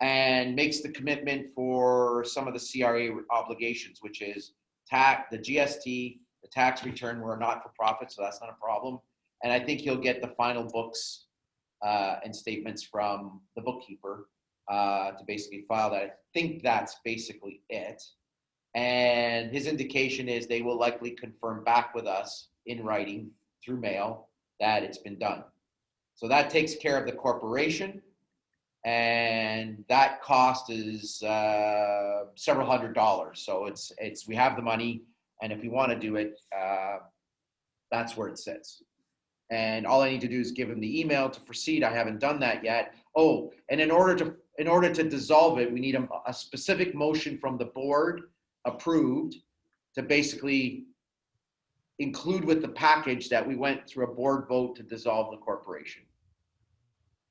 and makes the commitment for some of the CRA obligations, which is the GST, the tax return. We're a not-for-profit, so that's not a problem. And I think he'll get the final books and statements from the bookkeeper to basically file that. I think that's basically it. And his indication is they will likely confirm back with us in writing through mail that it's been done. So that takes care of the corporation. And that cost is several $100s. So we have the money, and if we want to do it, that's where it sits. And all I need to do is give him the email to proceed. I haven't done that yet. Oh, and in order to dissolve it, we need a specific motion from the board approved to basically include with the package that we went through a board vote to dissolve the corporation.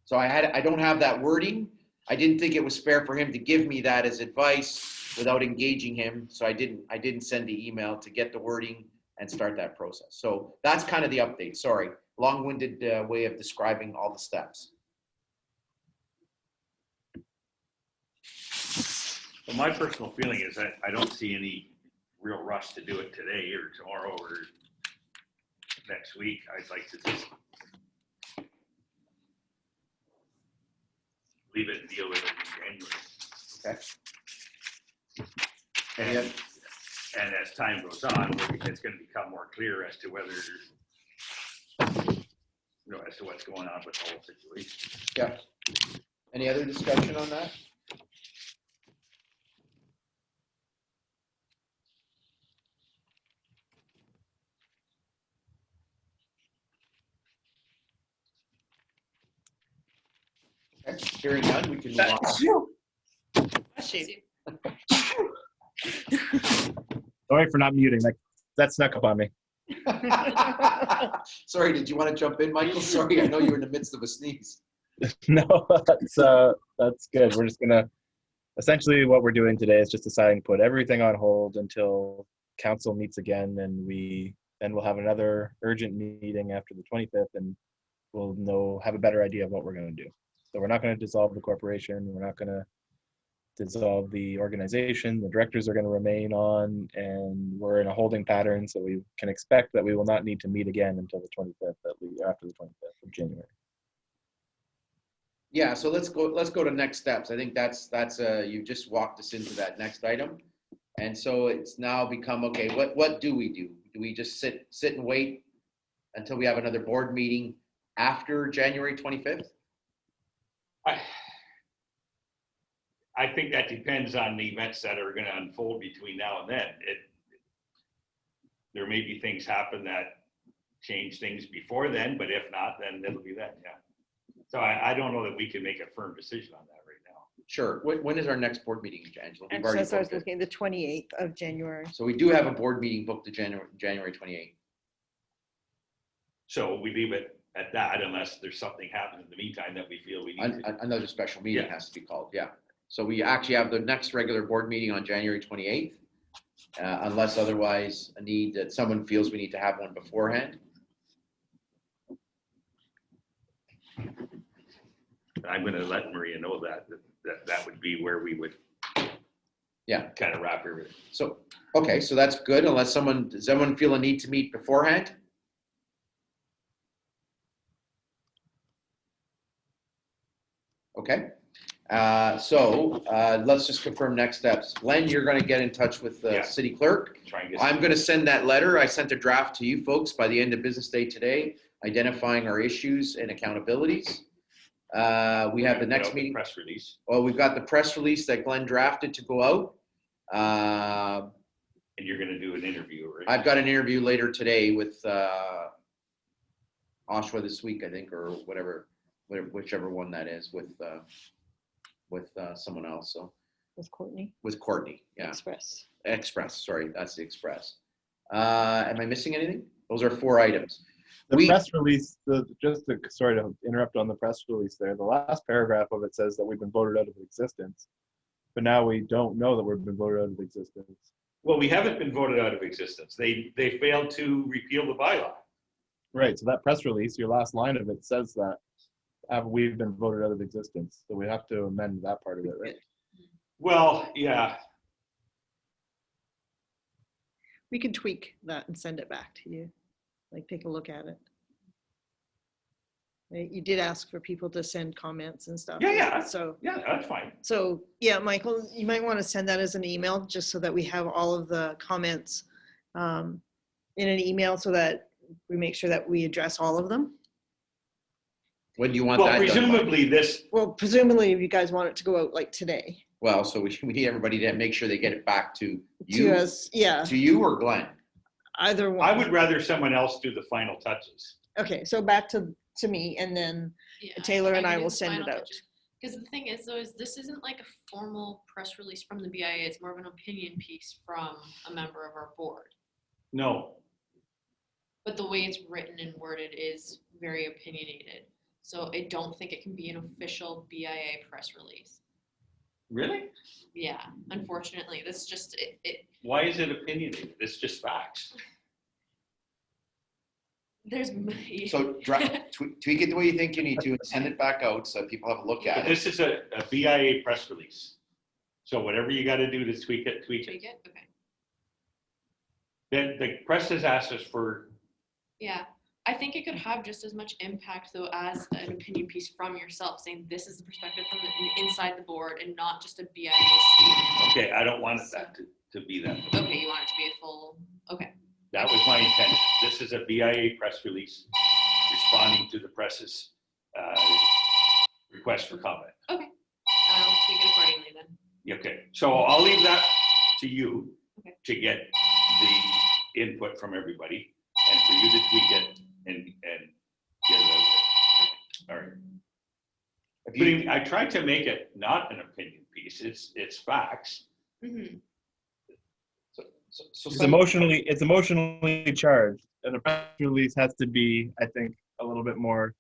So I don't have that wording. I didn't think it was fair for him to give me that as advice without engaging him. So I didn't send the email to get the wording and start that process. So that's kind of the update. Sorry, long-winded way of describing all the steps. well, my personal feeling is that I don't see any real rush to do it today or tomorrow or next week. I'd like to just leave it and deal with it in January. Okay. And as time goes on, it's going to become more clear as to whether, as to what's going on with the whole situation. Yeah. Any other discussion on that? Okay. Hearing none, we can move on. Bless you. Sorry for not muting. That snuck up on me. Sorry, did you want to jump in, Michael? Sorry, I know you were in the midst of a sneeze. No, that's good. We're just gonna, essentially what we're doing today is just deciding to put everything on hold until council meets again, and then we'll have another urgent meeting after the 25th, and we'll have a better idea of what we're gonna do. So we're not gonna dissolve the corporation. We're not gonna dissolve the organization. The directors are gonna remain on, and we're in a holding pattern, so we can expect that we will not need to meet again until the 25th, after the 25th of January. Yeah, so let's go to next steps. I think that's you just walked us into that next item. And so it's now become, okay, what do we do? Do we just sit and wait until we have another board meeting after January 25th? I think that depends on the events that are gonna unfold between now and then. There may be things happen that change things before then, but if not, then it'll be then, yeah. So I don't know that we can make a firm decision on that right now. Sure. When is our next board meeting, Angela? We've And already so I was booked it. looking, the 28th of January. So we do have a board meeting booked to January 28th. So we leave it at that unless there's something happening in the meantime that we feel we need to. Another special meeting Yeah. has to be called, yeah. So we actually have the next regular board meeting on January 28th, unless otherwise someone feels we need to have one beforehand. I'm gonna let Maria know that would be where we would Yeah. kind of wrap everything. So, okay, so that's good, does someone feel a need to meet beforehand? Okay, so let's just confirm next steps. Len, you're gonna get in touch with the Yeah. city clerk. Try and get. I'm gonna send that letter. I sent a draft to you folks by the end of business day today, identifying our issues and accountabilities. We have the next meeting. Press release. Well, we've got the press release that Glenn drafted to go out. And you're gonna do an interview, right? I've got an interview later today with Oshawa this week, I think, or whichever one that is, with someone else. So With Courtney with Courtney, yeah, Express. Sorry, that's the Express. Am I missing anything? Those are 4 items. The press release, sorry to interrupt on the press release there. The last paragraph of it says that we've been voted out of existence, but now we don't know that we've been voted out of existence. Well, we haven't been voted out of existence. They failed to repeal the bylaw. Right. So that press release, your last line of it says that we've been voted out of existence. So we have to amend that part of it, right? Well, yeah, We can tweak that and send it back to you. Like, take a look at it. Right, you did ask for people to send comments and stuff. Yeah. So, yeah, that's fine. so yeah, Michael, you might want to send that as an email, just so that we have all of the comments in an email, so that we make sure that we address all of them. When do you want Well, that done by? presumably this, Well, presumably, if you guys want it to go out like today. Well, so we need everybody to make sure they get it back to To you, us, yeah, to you or Glenn. either one. I would rather someone else do the final touches. Okay, so back to me, and then Yeah, Taylor and I can do will the send it final out. touches. Because the thing is, though, is this isn't like a formal press release from the BIA. It's more of an opinion piece from a member of our board. No, But the way it's written and worded is very opinionated. So I don't think it can be an official BIA press release. really? Yeah, unfortunately, that's just it. Why is it opinionated? It's just facts. There's So tweak it the way you think you need to and send it back out so people have a look But at it. this is a BIA press release. So whatever you gotta do to tweak it, tweak tweak it. it. Okay. Then the press has asked us for, Yeah, I think it could have just as much impact though as an opinion piece from yourself, saying this is the perspective from inside the board and not just a BIA statement. okay, I don't want that to be that. Okay, you want it to be a full. Okay. That was my intention. This is a BIA press release responding to the press's request for comment. I'll tweak it accordingly then. Okay, so I'll leave that to you Okay. to get the input from everybody and for you to tweak it and get it out there. All right. If But you- I tried to make it not an opinion piece. It's facts. Mm-hmm. so It's some- emotionally charged, and a press release has to be, I think, a little bit more.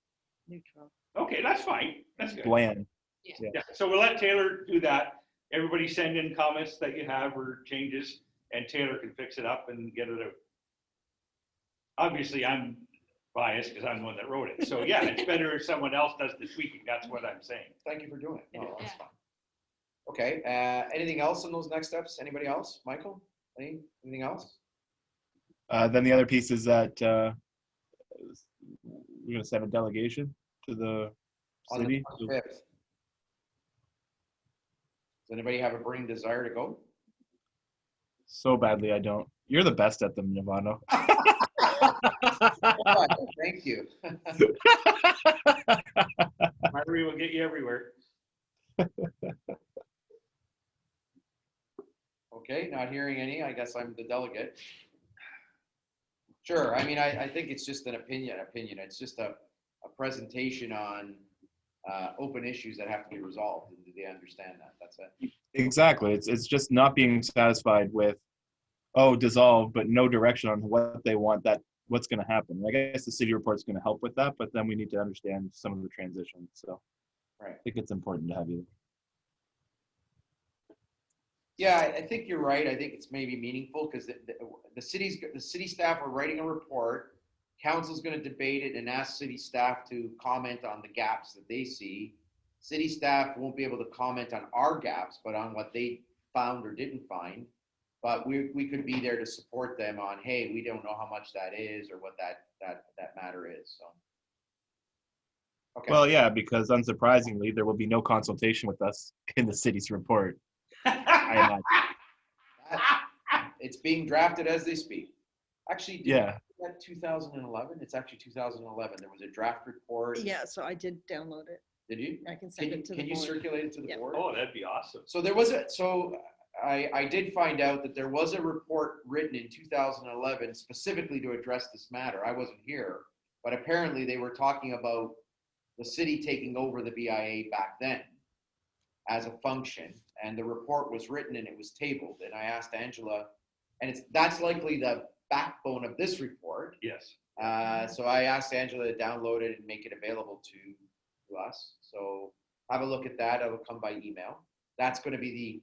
Neutral. Okay, that's fine. That's good. bland. Yeah, so we'll let Taylor do that. Everybody send in comments that you have or changes, and Taylor can fix it up and get it out. Obviously, I'm biased because I'm the one that wrote it. So yeah, it's better if someone else does the tweaking. That's what I'm saying. Thank you for doing it. No, that's Yeah. fine. Okay, anything else on those next steps? Anybody else? Michael? Anything else? Then the other piece is that we're gonna send a delegation to the On the city. 25th. Does anybody have a burning desire to go? So badly I don't. You're the best at them, Nirvana. Thank you. Marjorie will get you everywhere. Okay, not hearing any, I guess I'm the delegate. Sure, I mean, I think it's just an opinion. It's just a presentation on open issues that have to be resolved, and do they understand that? That's it. Exactly. It's just not being satisfied with, oh, dissolve, but no direction on what they want, that what's going to happen. I guess the city report's going to help with that, but then we need to understand some of the transitions. So Right. I think it's important to have you. Yeah, I think you're right. I think it's maybe meaningful because the city staff are writing a report. Council's going to debate it and ask city staff to comment on the gaps that they see. City staff won't be able to comment on our gaps, but on what they found or didn't find. But we could be there to support them on, hey, we don't know how much that is or what that matter is. So. Okay. Well, yeah, because unsurprisingly, there will be no consultation with us in the city's report. I imagine. It's being drafted as they speak. Actually, Yeah. that 2011? It's actually 2011. There was a draft report. Yeah, so I did download it. Did you? I can send it to the Can you board. circulate it to the Yeah. board? Oh, that'd be awesome. So I did find out that there was a report written in 2011 specifically to address this matter. I wasn't here, but apparently they were talking about the city taking over the BIA back then as a function, and the report was written and it was tabled. And I asked Angela, and that's likely the backbone of this report. Yes. So I asked Angela to download it and make it available to us. So have a look at that. It'll come by email. That's going to be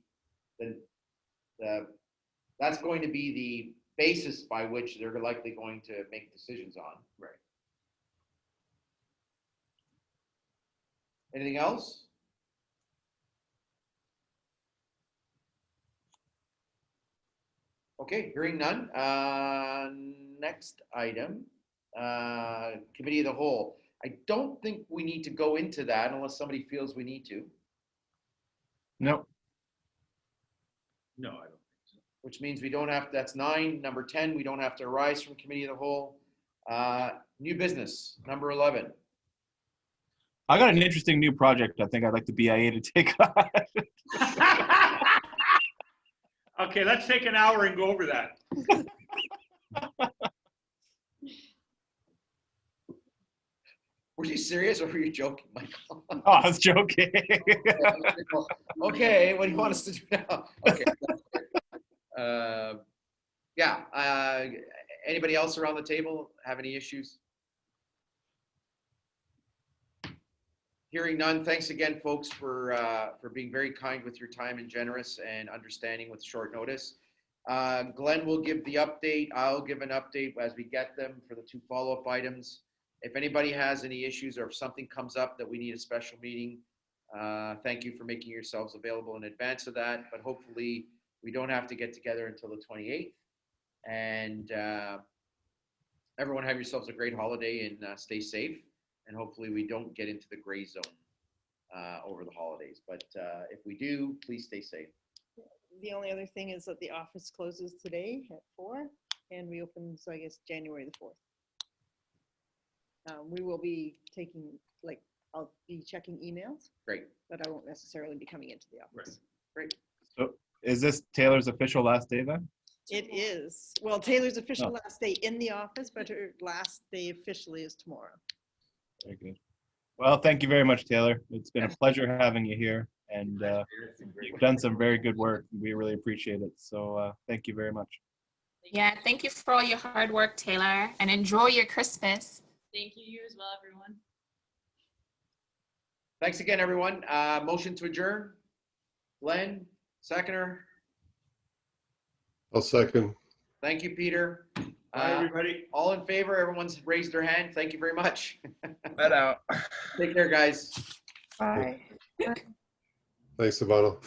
that's going to be the basis by which they're likely going to make decisions on. Right. Anything else? Okay, hearing none. Next item, committee of the whole. I don't think we need to go into that unless somebody feels we need to, Nope. No, I don't think so. which means we don't have, that's 9. Number 10, we don't have to arise from committee of the whole. New business, number 11. I got an interesting new project I think I'd like the BIA to take on. Okay, let's take an hour and go over that. Were you serious or were you joking, Michael? Oh, I was joking. Okay, what do you want us to do now? Okay. Yeah. Anybody else around the table have any issues? Hearing none. Thanks again, folks, for being very kind with your time and generous and understanding with short notice. Glenn will give the update. I'll give an update as we get them for the 2 follow-up items. If anybody has any issues or if something comes up that we need a special meeting, thank you for making yourselves available in advance of that. But hopefully we don't have to get together until the 28th. And everyone have yourselves a great holiday and stay safe. And hopefully we don't get into the gray zone over the holidays. But if we do, please stay safe. The only other thing is that the office closes today at 4 and reopens, I guess, January the 4th. We will be I'll be checking emails, Great. but I won't necessarily be coming into the office. Great. So is this Taylor's official last day then? It is. Well, Taylor's official Oh. last day in the office, but her last day officially is tomorrow. Very good. Well, thank you very much, Taylor. It's been a pleasure having you here, and you've done some very good work. We really appreciate it. So thank you very much. Yeah, thank you for all your hard work, Taylor, and enjoy your Christmas. Thank you, you as well, everyone. Thanks again, everyone. Motion to adjourn. Glenn, seconder. I'll second. Thank you, Peter. Bye, everybody. All in favor? Everyone's raised their hand. Thank you very much. Let out. Take care, guys. Bye. Thanks, Ivano.